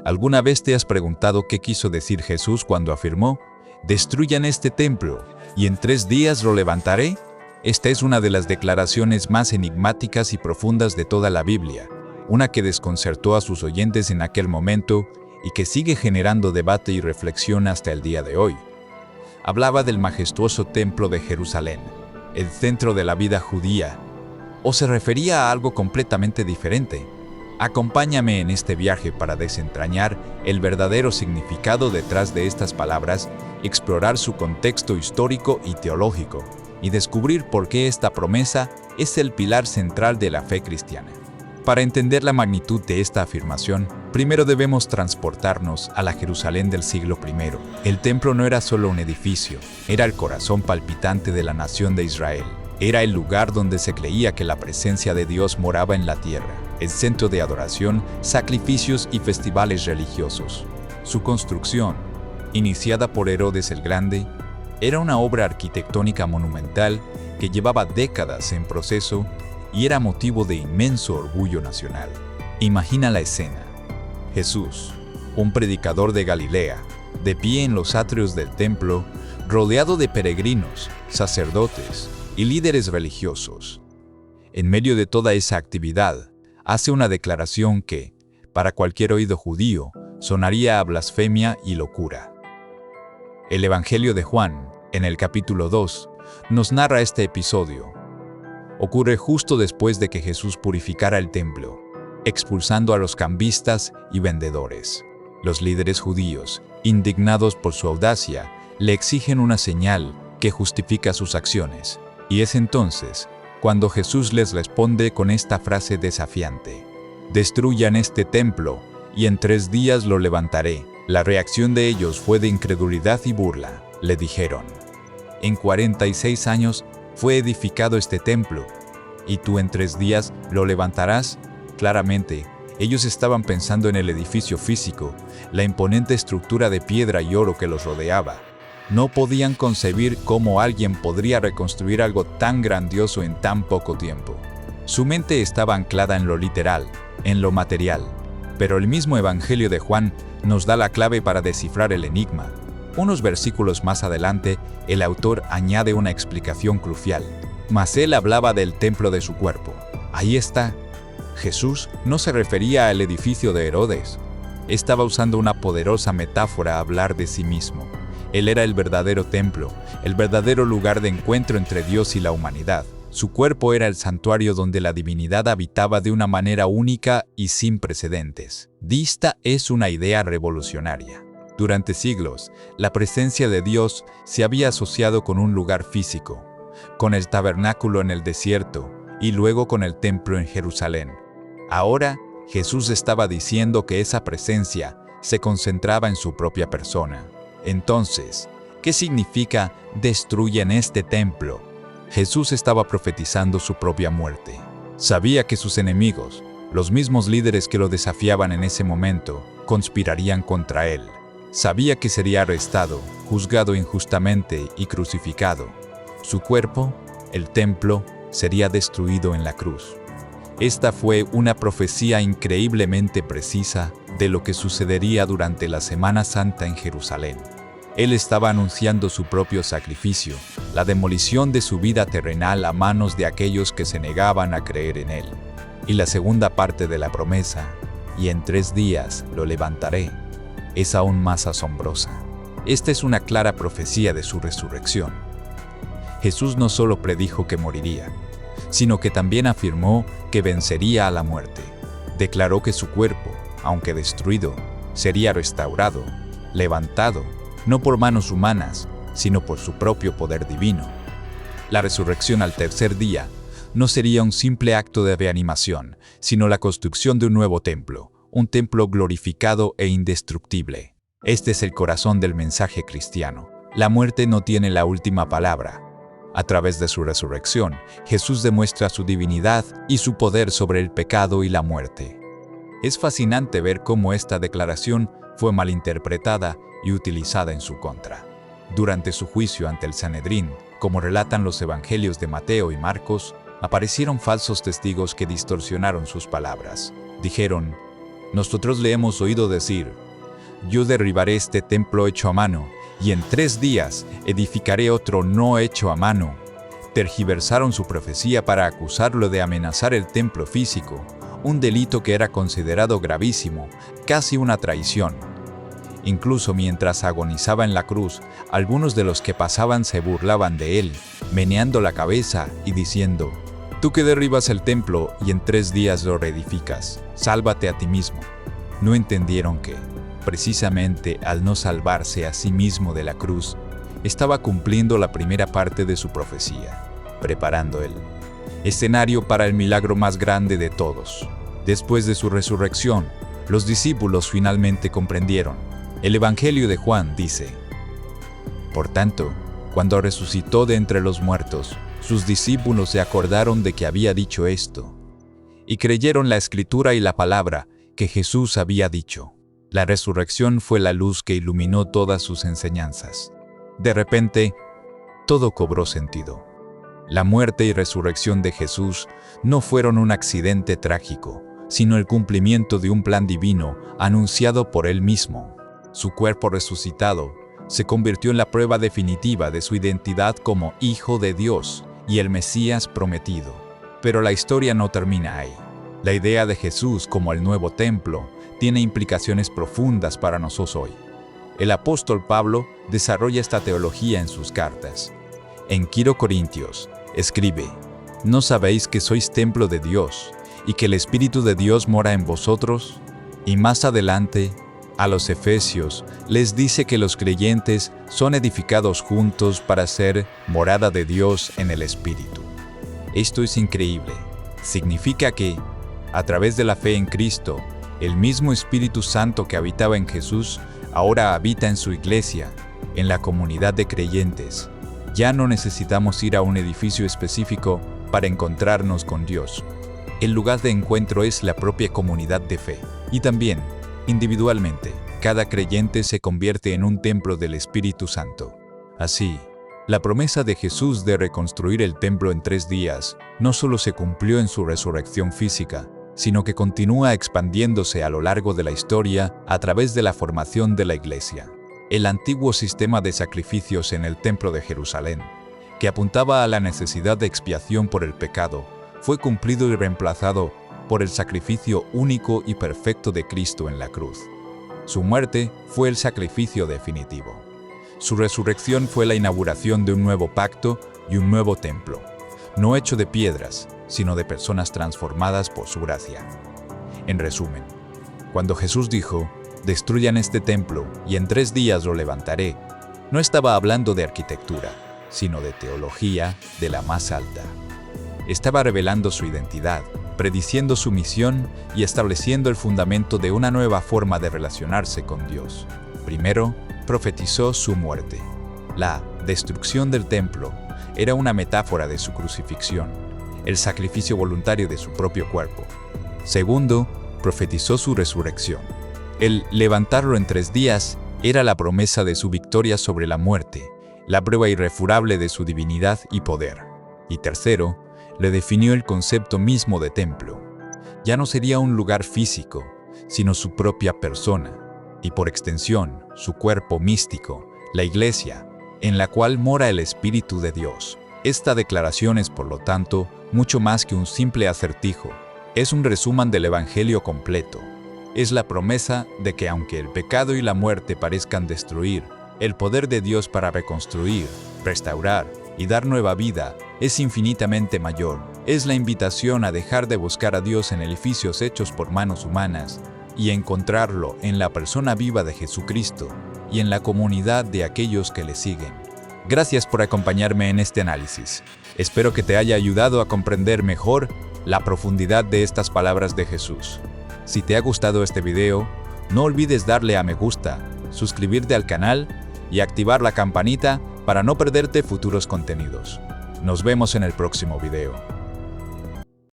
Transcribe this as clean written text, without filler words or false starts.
¿Alguna vez te has preguntado qué quiso decir Jesús cuando afirmó: «Destruyan este templo, y en 3 días lo levantaré»? Esta es una de las declaraciones más enigmáticas y profundas de toda la Biblia, una que desconcertó a sus oyentes en aquel momento y que sigue generando debate y reflexión hasta el día de hoy. Hablaba del majestuoso templo de Jerusalén, el centro de la vida judía, o se refería a algo completamente diferente. Acompáñame en este viaje para desentrañar el verdadero significado detrás de estas palabras, explorar su contexto histórico y teológico, y descubrir por qué esta promesa es el pilar central de la fe cristiana. Para entender la magnitud de esta afirmación, primero debemos transportarnos a la Jerusalén del siglo I. El templo no era solo un edificio, era el corazón palpitante de la nación de Israel. Era el lugar donde se creía que la presencia de Dios moraba en la tierra, el centro de adoración, sacrificios y festivales religiosos. Su construcción, iniciada por Herodes el Grande, era una obra arquitectónica monumental que llevaba décadas en proceso y era motivo de inmenso orgullo nacional. Imagina la escena. Jesús, un predicador de Galilea, de pie en los atrios del templo, rodeado de peregrinos, sacerdotes y líderes religiosos. En medio de toda esa actividad, hace una declaración que, para cualquier oído judío, sonaría a blasfemia y locura. El Evangelio de Juan, en el capítulo 2, nos narra este episodio. Ocurre justo después de que Jesús purificara el templo, expulsando a los cambistas y vendedores. Los líderes judíos, indignados por su audacia, le exigen una señal que justifica sus acciones. Y es entonces cuando Jesús les responde con esta frase desafiante: «Destruyan este templo, y en 3 días lo levantaré». La reacción de ellos fue de incredulidad y burla. Le dijeron: «En 46 años fue edificado este templo, ¿y tú en 3 días lo levantarás?». Claramente, ellos estaban pensando en el edificio físico, la imponente estructura de piedra y oro que los rodeaba. No podían concebir cómo alguien podría reconstruir algo tan grandioso en tan poco tiempo. Su mente estaba anclada en lo literal, en lo material. Pero el mismo Evangelio de Juan nos da la clave para descifrar el enigma. Unos versículos más adelante, el autor añade una explicación crucial. Mas él hablaba del templo de su cuerpo. Ahí está. Jesús no se refería al edificio de Herodes. Estaba usando una poderosa metáfora a hablar de sí mismo. Él era el verdadero templo, el verdadero lugar de encuentro entre Dios y la humanidad. Su cuerpo era el santuario donde la divinidad habitaba de una manera única y sin precedentes. Esta es una idea revolucionaria. Durante siglos, la presencia de Dios se había asociado con un lugar físico, con el tabernáculo en el desierto y luego con el templo en Jerusalén. Ahora, Jesús estaba diciendo que esa presencia se concentraba en su propia persona. Entonces, ¿qué significa «destruyen este templo»? Jesús estaba profetizando su propia muerte. Sabía que sus enemigos, los mismos líderes que lo desafiaban en ese momento, conspirarían contra él. Sabía que sería arrestado, juzgado injustamente y crucificado. Su cuerpo, el templo, sería destruido en la cruz. Esta fue una profecía increíblemente precisa de lo que sucedería durante la Semana Santa en Jerusalén. Él estaba anunciando su propio sacrificio, la demolición de su vida terrenal a manos de aquellos que se negaban a creer en él. Y la segunda parte de la promesa, «y en 3 días lo levantaré», es aún más asombrosa. Esta es una clara profecía de su resurrección. Jesús no solo predijo que moriría, sino que también afirmó que vencería a la muerte. Declaró que su cuerpo, aunque destruido, sería restaurado, levantado, no por manos humanas, sino por su propio poder divino. La resurrección al 3er día no sería un simple acto de reanimación, sino la construcción de un nuevo templo, un templo glorificado e indestructible. Este es el corazón del mensaje cristiano. La muerte no tiene la última palabra. A través de su resurrección, Jesús demuestra su divinidad y su poder sobre el pecado y la muerte. Es fascinante ver cómo esta declaración fue malinterpretada y utilizada en su contra. Durante su juicio ante el Sanedrín, como relatan los evangelios de Mateo y Marcos, aparecieron falsos testigos que distorsionaron sus palabras. Dijeron: Nosotros le hemos oído decir: yo derribaré este templo hecho a mano, y en 3 días edificaré otro no hecho a mano. Tergiversaron su profecía para acusarlo de amenazar el templo físico, un delito que era considerado gravísimo, casi una traición. Incluso mientras agonizaba en la cruz, algunos de los que pasaban se burlaban de él, meneando la cabeza y diciendo: tú que derribas el templo y en 3 días lo reedificas, sálvate a ti mismo. No entendieron que, precisamente al no salvarse a sí mismo de la cruz, estaba cumpliendo la primera parte de su profecía, preparando el escenario para el milagro más grande de todos. Después de su resurrección, los discípulos finalmente comprendieron. El Evangelio de Juan dice: por tanto, cuando resucitó de entre los muertos, sus discípulos se acordaron de que había dicho esto, y creyeron la Escritura y la palabra que Jesús había dicho. La resurrección fue la luz que iluminó todas sus enseñanzas. De repente, todo cobró sentido. La muerte y resurrección de Jesús no fueron un accidente trágico, sino el cumplimiento de un plan divino anunciado por Él mismo. Su cuerpo resucitado se convirtió en la prueba definitiva de su identidad como Hijo de Dios y el Mesías prometido. Pero la historia no termina ahí. La idea de Jesús como el nuevo templo tiene implicaciones profundas para nosotros hoy. El apóstol Pablo desarrolla esta teología en sus cartas. En Quiro Corintios, escribe: ¿no sabéis que sois templo de Dios y que el Espíritu de Dios mora en vosotros? Y más adelante, a los Efesios, les dice que los creyentes son edificados juntos para ser morada de Dios en el Espíritu. Esto es increíble. Significa que, a través de la fe en Cristo, el mismo Espíritu Santo que habitaba en Jesús, ahora habita en su iglesia, en la comunidad de creyentes. Ya no necesitamos ir a un edificio específico para encontrarnos con Dios. El lugar de encuentro es la propia comunidad de fe. Y también, individualmente, cada creyente se convierte en un templo del Espíritu Santo. Así, la promesa de Jesús de reconstruir el templo en 3 días no solo se cumplió en su resurrección física, sino que continúa expandiéndose a lo largo de la historia a través de la formación de la iglesia. El antiguo sistema de sacrificios en el templo de Jerusalén, que apuntaba a la necesidad de expiación por el pecado, fue cumplido y reemplazado por el sacrificio único y perfecto de Cristo en la cruz. Su muerte fue el sacrificio definitivo. Su resurrección fue la inauguración de un nuevo pacto y un nuevo templo, no hecho de piedras, sino de personas transformadas por su gracia. En resumen, cuando Jesús dijo: destruyan este templo y en 3 días lo levantaré, no estaba hablando de arquitectura, sino de teología de la más alta. Estaba revelando su identidad, prediciendo su misión y estableciendo el fundamento de una nueva forma de relacionarse con Dios. Primero, profetizó su muerte. La destrucción del templo era una metáfora de su crucifixión, el sacrificio voluntario de su propio cuerpo. Segundo, profetizó su resurrección. El levantarlo en 3 días era la promesa de su victoria sobre la muerte, la prueba irrefutable de su divinidad y poder. Y tercero, le definió el concepto mismo de templo. Ya no sería un lugar físico, sino su propia persona, y por extensión, su cuerpo místico, la iglesia, en la cual mora el Espíritu de Dios. Esta declaración es, por lo tanto, mucho más que un simple acertijo. Es un resumen del Evangelio completo. Es la promesa de que aunque el pecado y la muerte parezcan destruir, el poder de Dios para reconstruir, restaurar y dar nueva vida es infinitamente mayor. Es la invitación a dejar de buscar a Dios en edificios hechos por manos humanas y encontrarlo en la persona viva de Jesucristo y en la comunidad de aquellos que le siguen. Gracias por acompañarme en este análisis. Espero que te haya ayudado a comprender mejor la profundidad de estas palabras de Jesús. Si te ha gustado este video, no olvides darle a me gusta, suscribirte al canal y activar la campanita para no perderte futuros contenidos. Nos vemos en el próximo video.